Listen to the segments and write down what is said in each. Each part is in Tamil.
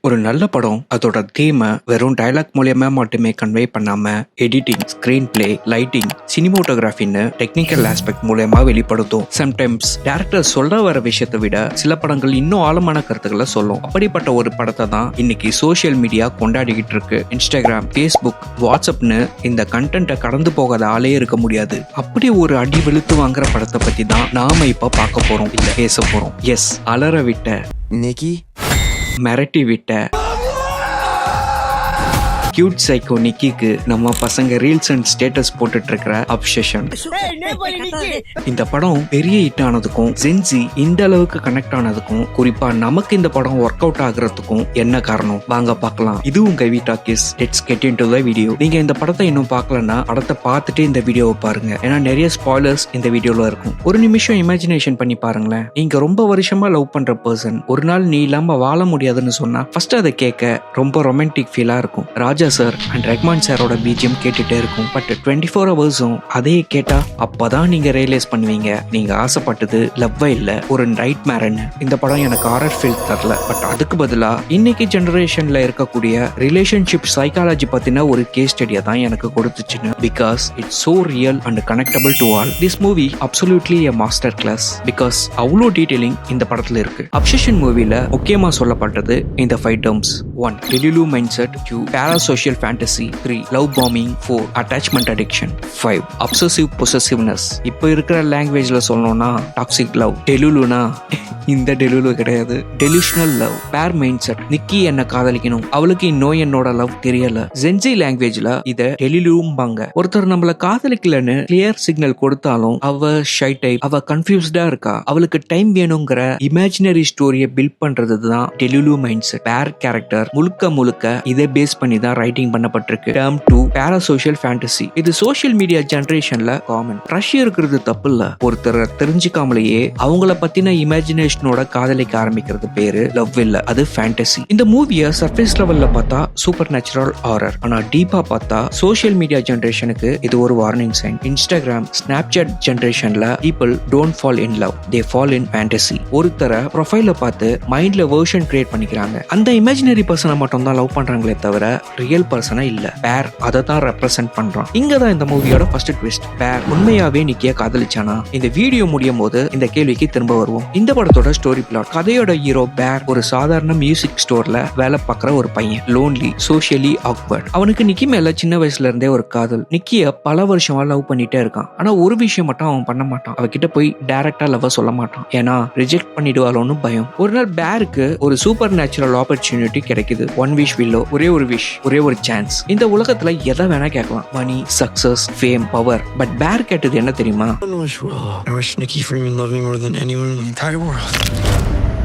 ஒரு நல்ல படம் அதோட தீமை வெறும் டயலாக் மூலியமா மட்டுமே கன்வே பண்ணாம எடிட்டிங், ஸ்கிரீன் பிளே, லைட்டிங், சினிமோட்டோகிராஃபின்னு டெக்னிக்கல் ஆஸ்பெக்ட் மூலியமா வெளிப்படுத்தும். சம்டைம்ஸ் டேரக்டர் சொல்ல வர விஷயத்தை விட சில படங்கள் இன்னும் ஆழமான கருத்துக்களை சொல்லும். அப்படிப்பட்ட ஒரு படத்தை தான் இன்னைக்கு சோசியல் மீடியா கொண்டாடிக்கிட்டு இருக்கு. இன்ஸ்டாகிராம், ஃபேஸ்புக், வாட்ஸ்அப்னு இந்த கண்டென்ட்டை கடந்து போகாத ஆளே இருக்க முடியாது. அப்படி ஒரு அடி வெளுத்து வாங்குற படத்தை பத்தி தான் நாம இப்ப பார்க்க போறோம், இல்ல பேச போறோம். எஸ், அலற விட்ட, நிக்கி மிரட்டி விட்ட கியூட் சைக்கோ நிக்கிக்கு நம்ம பசங்க ரீல்ஸ் அண்ட் ஸ்டேட்டஸ் போட்டுட்டு இருக்கிற அப்சஷன். இந்த படம் பெரிய ஹிட் ஆனதுக்கும் ஜென்சி இந்த அளவுக்கு கனெக்ட் ஆனதுக்கும் குறிப்பா நமக்கு இந்த படம் ஒர்க் அவுட் ஆகுறதுக்கும் என்ன காரணம் வாங்க பார்க்கலாம். இது உங்க talkies. Let's get into the video. நீங்க இந்த படத்தை இன்னும் பார்க்கலன்னா படத்தை பார்த்துட்டு இந்த வீடியோவை பாருங்க. ஏன்னா நிறைய ஸ்பாய்லர்ஸ் இந்த வீடியோல இருக்கும். ஒரு நிமிஷம் இமேஜினேஷன் பண்ணி பாருங்களேன். நீங்க ரொம்ப வருஷமா லவ் பண்ற பர்சன் ஒரு நாள் நீ இல்லாம வாழ முடியாதுன்னு சொன்னா ஃபர்ஸ்ட் அதை கேட்க ரொம்ப ரொமான்டிக் ஃபீலா இருக்கும். ராஜா சார் அண்ட் ரஹ்மான் சாரோட பிஜிஎம் கேட்டுட்டே இருக்கும். பட் 24 ஹவர்ஸும் அதே கேட்டா அப்பதான் நீங்க ரியலைஸ் பண்ணுவீங்க நீங்க ஆசைப்பட்டது லவ்வா இல்ல, ஒரு நைட் மேரன்னு. இந்த படம் எனக்கு ஹாரர் ஃபீல் தரல. பட் அதுக்கு பதிலா இன்னைக்கு ஜெனரேஷன்ல இருக்கக்கூடிய ரிலேஷன்ஷிப் சைக்காலஜி பத்தின ஒரு கேஸ் ஸ்டடியை தான் எனக்கு கொடுத்துச்சுன்னு. Because it's so real and connectable to all. This movie absolutely a master class. Because அவ்வளோ டீடைலிங் இந்த படத்துல இருக்கு. அப்சஷன் மூவில முக்கியமா சொல்லப்பட்டது இந்த 5 terms. 1. Delulu mindset. 2. parasocial fantasy. 3. love bombing. 4. attachment addiction. 5. obsessive possessiveness. இப்போ இருக்கிற லாங்குவேஜ்ல சொல்லணும்னா டாக்ஸிக் லவ். டெலுலுனா இந்த டெலுலு கிடையாது, டெலிஷனல் லவ். பேர் மைண்ட் செட். நிக்கி என்ன காதலிக்கணும், அவளுக்கு இன்னும் என்னோட லவ் தெரியல. ஜென்சி லாங்குவேஜ்ல இத டெலிலும்பாங்க. ஒருத்தர் நம்மள காதலிக்கலன்னு கிளியர் சிக்னல் கொடுத்தாலும் அவ ஷை டைப், அவ கன்ஃபியூஸ்டா இருக்கா, அவளுக்கு டைம் வேணுங்கிற இமேஜினரி ஸ்டோரியை பில்ட் பண்றது தான் டெலிலு மைண்ட் செட். பேர் கேரக்டர் முழுக்க இதை பேஸ் பண்ணி தான் ரைட்டிங் பண்ணப்பட்டிருக்கு. டேர்ம் 2. parasocial fantasy. இது சோஷியல் மீடியா ஜெனரேஷன்ல காமன். ரஷ் இருக்கிறது தப்பு இல்ல. ஒருத்தரை தெரிஞ்சுக்காமலேயே அவங்கள பத்தின இமேஜினேஷனோட காதலிக்க ஆரம்பிக்கிறது பேரு லவ் இல்ல, அது ஃபேண்டசி. இந்த மூவிய சர்ஃபேஸ் லெவல்ல பார்த்தா சூப்பர் நேச்சுரல் ஹாரர், ஆனா டீப்பா பார்த்தா சோஷியல் மீடியா ஜெனரேஷனுக்கு இது ஒரு வார்னிங் சைன். இன்ஸ்டாகிராம், ஸ்னாப்சாட் ஜெனரேஷன்ல people don't fall in love, they fall in fantasy. ஒருத்தரை ப்ரொஃபைல பார்த்து மைண்ட்ல வெர்ஷன் கிரியேட் பண்ணிக்கிறாங்க. அந்த இமேஜினரி பர்சனை மட்டும் தான் லவ் பண்றாங்களே தவிர ரியல் பர்சனா இல்ல. பேர் அதை தான் ரெப்ரசென்ட் பண்றான். இங்க தான் இந்த மூவியோட ஃபர்ஸ்ட் ட்விஸ்ட். பேர் உண்மையாவே நிக்கிய காதலிச்சானா? இந்த வீடியோ முடியும் போது இந்த கேள்விக்கு திரும்ப வருவோம். இந்த படத்தோட ஸ்டோரி பிளாட். கதையோட ஹீரோ பேர் ஒரு சாதாரண மியூசிக் ஸ்டோர்ல வேலை பார்க்குற ஒரு பையன். Lonely, socially awkward. அவனுக்கு நிக்கி மேல சின்ன வயசுல இருந்தே ஒரு காதல். நிக்கிய பல வருஷமா லவ் பண்ணிட்டே இருக்கான். ஆனா ஒரு விஷயம் மட்டும் அவன் பண்ண மாட்டான். அவகிட்ட போய் டைரக்டா லவ் சொல்ல மாட்டான். ஏன்னா ரிஜெக்ட் பண்ணிடுவாளோன்னு பயம். ஒரு நாள் பேருக்கு ஒரு சூப்பர் நேச்சுரல் ஆப்பர்ச்சுனிட்டி கிடைக்குது. ஒன் விஷ் வில்லோ, ஒரே ஒரு விஷ், ஒரே ஒரு சான்ஸ். இந்த உலகத்துல எதை வேணா கேட்கலாம், மணி, சக்சஸ், ஃபேம், பவர். பட் பேர் கேட்டது என்ன தெரியுமா? I wish Nikki Freeman loved me more than anyone in the entire world.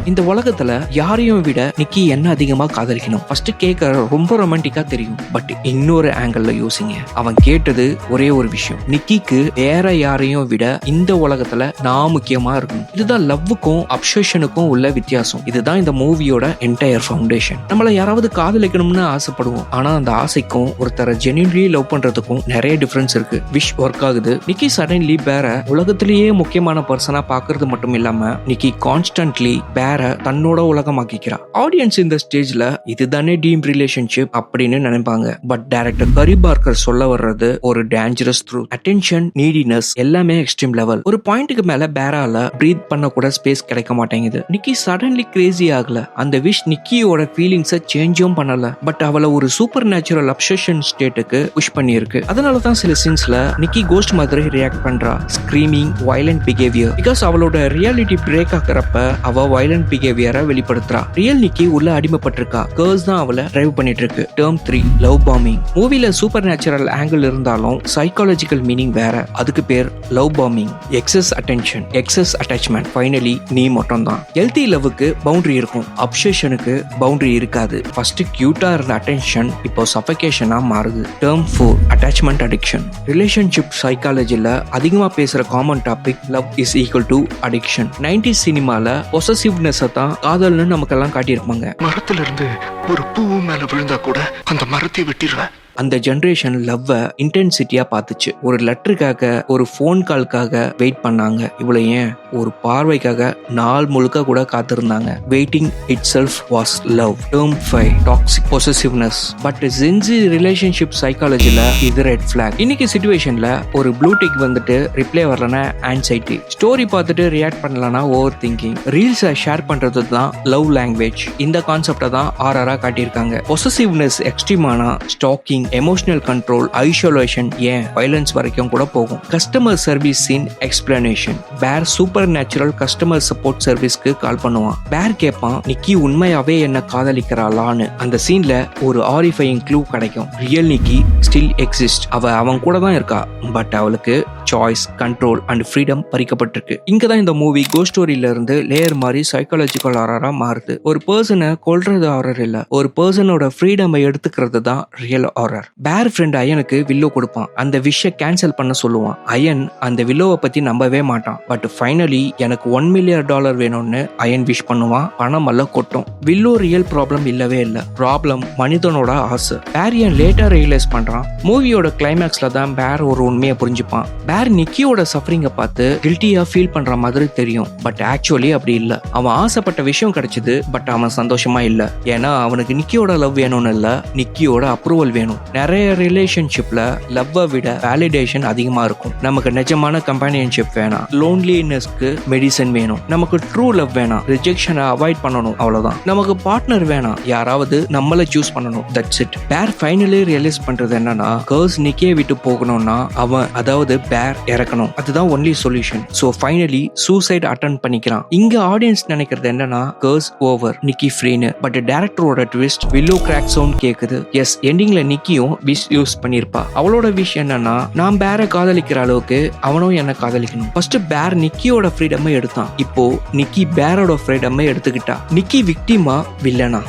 இந்த உலகத்துல யாரையும் விட நிக்கி என்ன அதிகமா காதலிக்கணும். ஃபர்ஸ்ட் கேட்க ரொம்ப ரொமான்டிக்கா தெரியும். பட் இன்னொரு ஆங்கிள் யோசிங்க. அவன் கேட்டது ஒரே ஒரு விஷயம், நிக்கிக்கு வேற யாரையும் விட இந்த உலகத்துல நான் முக்கியமா இருக்கணும். இதுதான் லவ்வுக்கும் அப்சஷனுக்கும் உள்ள வித்தியாசம். இதுதான் இந்த மூவியோட என்டையர் ஃபவுண்டேஷன். நம்மள யாராவது காதலிக்கணும்னு ஆசைப்படுவோம். ஆனா அந்த ஆசைக்கும் ஒருத்தரை ஜென்யூன்லி லவ் பண்றதுக்கும் நிறைய டிஃபரன்ஸ் இருக்கு. விஷ் ஒர்க் ஆகுது. நிக்கி சடன்லி பேர உலகத்திலேயே முக்கியமான பர்சனா பாக்குறது மட்டும் இல்லாம நிக்கி கான்ஸ்டன்ட்லி பேர தன்னோட உலகமாக்கிக்கிறா. ஆடியன்ஸ் இந்த ஸ்டேஜ்ல இதுதானே டீம் ரிலேஷன்ஷிப் அப்படின்னு நினைப்பாங்க. பட் டைரக்டர் கரி பார்க்கர் சொல்ல வர்றது ஒரு டேஞ்சரஸ் ட்ரூத். அட்டென்ஷன், நீடினஸ் எல்லாமே எக்ஸ்ட்ரீம் லெவல். ஒரு பாயிண்ட்டுக்கு மேல பேரால பிரீத் பண்ண கூட ஸ்பேஸ் கிடைக்க மாட்டேங்குது. நிக்கி சடன்லி கிரேசி ஆகல. அந்த விஷ் நிக்கியோட ஃபீலிங்ஸை சேஞ்சும் பண்ணல. பட் அவளை ஒரு சூப்பர் நேச்சுரல் அப்சஷன் ஸ்டேட்டுக்கு புஷ் பண்ணியிருக்கு. அதனாலதான் சில சீன்ஸ்ல நிக்கி கோஸ்ட் மாதிரி ரியாக்ட் பண்றா. Screaming, violent behaviour. பிகாஸ் அவளோட ரியாலிட்டி பிரேக் ஆகிறப்ப அவ வயலண்ட் பிஹேவியரை வெளிப்படுத்துறா. ரியல் நிக்கி உள்ள அடிமைப்பட்டிருக்கா. கர்ஸ் தான் அவளை டிரைவ் பண்ணிட்டு இருக்கு. டேர்ம் 3. Love bombing. மூவில சூப்பர் நேச்சுரல் ஆங்கிள் இருந்தாலும் சைக்காலஜிக்கல் மீனிங் வேற. அதுக்கு பேர் love bombing. Excess attention, excess attachment. Finally நீ மட்டும் தான். ஹெல்தி லவ்வுக்கு பவுண்டரி இருக்கும், அப்சஷனுக்கு பவுண்டரி இருக்காது. ஃபர்ஸ்ட் கியூட்டா இருந்த அட்டென்ஷன் இப்போ சஃபகேஷனா மாறுது. டேர்ம் 4. Attachment addiction. ரிலேஷன்ஷிப் சைக்காலஜில அதிகமா பேசுற common topic love is equal to addiction. 90s சினிமால பொசசிவ்னஸ் தான் காதல்னு நமக்கெல்லாம் காட்டியிருப்பாங்க. மரத்துல இருந்து ஒரு பூ மேல விழுந்தா கூட அந்த மரத்தை வெட்டிடுவேன். அந்த ஜென்ரேஷன் லவ்வை இன்டென்சிட்டியா பார்த்துச்சு. ஒரு லெட்டருக்காக, ஒரு ஃபோன் கால்காக வெயிட் பண்ணாங்க. இவ்வளவு ஏன், ஒரு பார்வைக்காக நாள் முழுக்க கூட காத்திருந்தாங்க. Waiting itself was love. Term 5 toxic possessiveness. But Gen Z relationship சைக்காலஜில இது ரெட் ஃபிளாக். இன்னைக்கு சிச்சுவேஷன்ல ஒரு ப்ளூ டிக் வந்துட்டு ரிப்ளை வரலன்னா ஆன்சைட்டி, ஸ்டோரி பார்த்துட்டு ரியாக்ட் பண்ணலன்னா ஓவர் திங்கிங், ரீல்ஸை ஷேர் பண்றது தான் லவ் லாங்குவேஜ். இந்த கான்செப்டை தான் ஆர்ஆரா காட்டியிருக்காங்க. பொசசிவ்னஸ் எக்ஸ்ட்ரீமானா ஸ்டாக்கிங், எமோஷனல் கண்ட்ரோல், ஐசோலேஷன், ஏன் வயலன்ஸ் வரைக்கும் கூட போகும். Customer service in explanation. பேர் சூப்பர் நேச்சுரல் கஸ்டமர் சப்போர்ட் சர்வீஸ்க்கு கால் பண்ணுவான். பேர் கேட்பான், நிக்கி உண்மையாவே என்ன காதலிக்கிறாளான்னு. அந்த சீன்ல ஒரு ஆரிஃபையிங் க்ளூ கிடைக்கும். ரியல் நிக்கி ஸ்டில் எக்ஸிஸ்ட். அவன் கூட தான் இருக்கா, பட் அவளுக்கு சாய்ஸ், கண்ட்ரோல் அண்ட் ஃப்ரீடம் பறிக்கப்பட்டிருக்கு. இங்கதான் இந்த மூவி கோஸ்ட் ஸ்டோரியில இருந்து லேயர் மாதிரி சைக்காலஜிக்கல் ஹாரரா மாறுது. ஒரு பர்சனை கொல்றது ஹாரர் இல்ல, ஒரு பர்சனோட ஃப்ரீடமை எடுத்துக்கிறது தான் ரியல் ஹாரர். பேர் ஃப்ரெண்ட் அயனுக்கு வில்லோ கொடுப்பான். அந்த விஷய கேன்சல் பண்ண சொல்லுவான். அயன் அந்த வில்லோவை பத்தி நம்பவே மாட்டான். பட் ஃபைனலி எனக்கு $1 மில்லியன் வேணும்னு அயன் விஷ் பண்ணுவான். பணம் எல்லாம் கொட்டும். வில்லோ ரியல் ப்ராப்ளம் இல்லவே இல்ல, ப்ராப்ளம் மனிதனோட ஆசை. பேர் ஏன் லேட்டா ரியலைஸ் பண்றான். மூவியோட கிளைமேக்ஸ்ல தான் பேர் ஒரு உண்மையை புரிஞ்சுப்பான். பேர் நிக்கியோட சஃபரிங்க பார்த்து கில்ட்டியா ஃபீல் பண்ற மாதிரி தெரியும், பட் ஆக்சுவலி அப்படி இல்ல. அவன் ஆசைப்பட்ட விஷயம் கிடைச்சது, பட் அவன் சந்தோஷமா இல்ல. ஏன்னா அவனுக்கு நிக்கியோட லவ் வேணும்னு இல்ல, நிக்கியோட அப்ரூவல் வேணும். நிறைய ரிலேஷன்ஷிப்ல லவ்வை விட வேலிடேஷன் அதிகமா இருக்கும். நமக்கு நிஜமான கம்பானியன்ஷிப் வேணாம், லோன்லினஸ்க்கு மெடிசன் வேணும். நமக்கு ட்ரூ லவ் வேணாம், ரிஜெக்ஷனை அவாய்ட் பண்ணணும், அவ்வளவுதான். நமக்கு பார்ட்னர் வேணாம், யாராவது நம்மள சூஸ் பண்ணணும், தட்ஸ் இட். பேர் ஃபைனலி ரியலைஸ் பண்றது என்னன்னா, கர்ஸ் நிக்கியை விட்டு போகணும்னா அவன், அதாவது பேர் இறக்கணும், அதுதான் only solution. So finally suicide attend பண்ணிக்கிறான். இங்க ஆடியன்ஸ் நினைக்கிறது என்னன்னா, கர்ஸ் ஓவர், நிக்கி ஃப்ரீன்னு. பட் டைரக்டரோட ட்விஸ்ட், வில்லோ கிராக் சவுண்ட் கேக்குது. எஸ், எண்டிங்ல நிக்கியும் விஷ் யூஸ் பண்ணிருப்பா. அவளோட விஷ் என்னன்னா, நான் பேரை காதலிக்கிற அளவுக்கு அவனும் என்ன காதலிக்கணும். ஃபர்ஸ்ட் பேர் நிக்கியோட ஃப்ரீடமை எடுத்தான், இப்போ நிக்கி பேரோட ஃப்ரீடமை எடுத்துக்கிட்டா. நிக்கி விக்டிமா வில்லனா?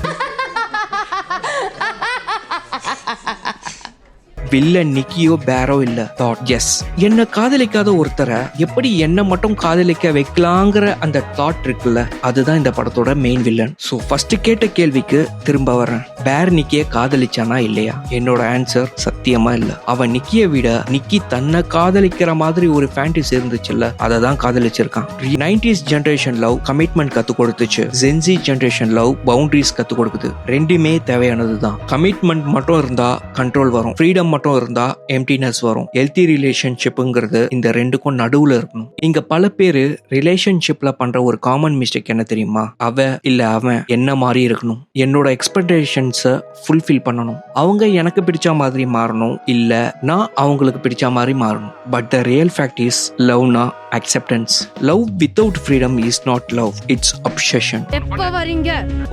வில்லன் நிக்கியோ பேரோ இல்ல, தாட். எஸ், என்ன காதலிக்காத ஒருத்தரை எப்படி என்ன மட்டும் காதலிக்க வைக்கலாங்கிற அந்த தாட் இருக்குல்ல, அதுதான் இந்த படத்தோட மெயின் வில்லன். சோ ஃபர்ஸ்ட் கேட்ட கேள்விக்கு திரும்ப வரேன். பேர் நிக்கிய காதலிச்சானா இல்லையா? என்னோட ஆன்சர் சத்தியமா இல்ல. அவன் நிக்கிய விட நிக்கி தன்னை காதலிக்கிற மாதிரி ஒரு ஃபேண்டசி இருந்துச்சுல்ல, அதை தான் காதலிச்சிருக்கான். 90s ஜெனரேஷன் லவ் கமிட்மெண்ட் கத்து கொடுத்துச்சு. ஜென்சி ஜெனரேஷன் லவ் பவுண்டரிஸ் கத்து கொடுக்குது. ரெண்டுமே தேவையானதுதான். கமிட்மெண்ட் மட்டும் இருந்தா கண்ட்ரோல் வரும், ஃப்ரீடம் மட்டும் இருந்தா எம்டினஸ் வரும். ஹெல்தி ரிலேஷன்ஷிப்ங்கிறது இந்த ரெண்டுக்கும் நடுவுல இருக்கணும். இங்க பல பேரு ரிலேஷன்ஷிப்ல பண்ற ஒரு காமன் மிஸ்டேக் என்ன தெரியுமா? அவ இல்ல அவன் என்ன மாதிரி இருக்கணும், என்னோட எக்ஸ்பெக்டேஷன்ஸை ஃபுல்ஃபில் பண்ணணும், அவங்க எனக்கு பிடிச்ச மாதிரி மாறணும், இல்ல நான் அவங்களுக்கு பிடிச்ச மாதிரி மாறணும். But the real fact is, லவ்னா acceptance. Love without freedom is not love, it's obsession.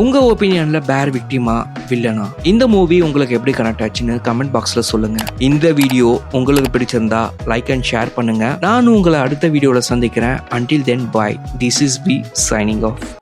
உங்க ஒப்பீனியன்ல பேர் விக்டிமா வில்லனா? இந்த மூவி உங்களுக்கு எப்படி கனெக்ட் ஆச்சுன்னு கமெண்ட் பாக்ஸ்ல சொல்லுங்க. இந்த வீடியோ உங்களுக்கு பிடிச்சிருந்தா லைக் அண்ட் ஷேர் பண்ணுங்க. நான் உங்களை அடுத்த வீடியோல சந்திக்கிறேன். Until then, bye. This is B signing off.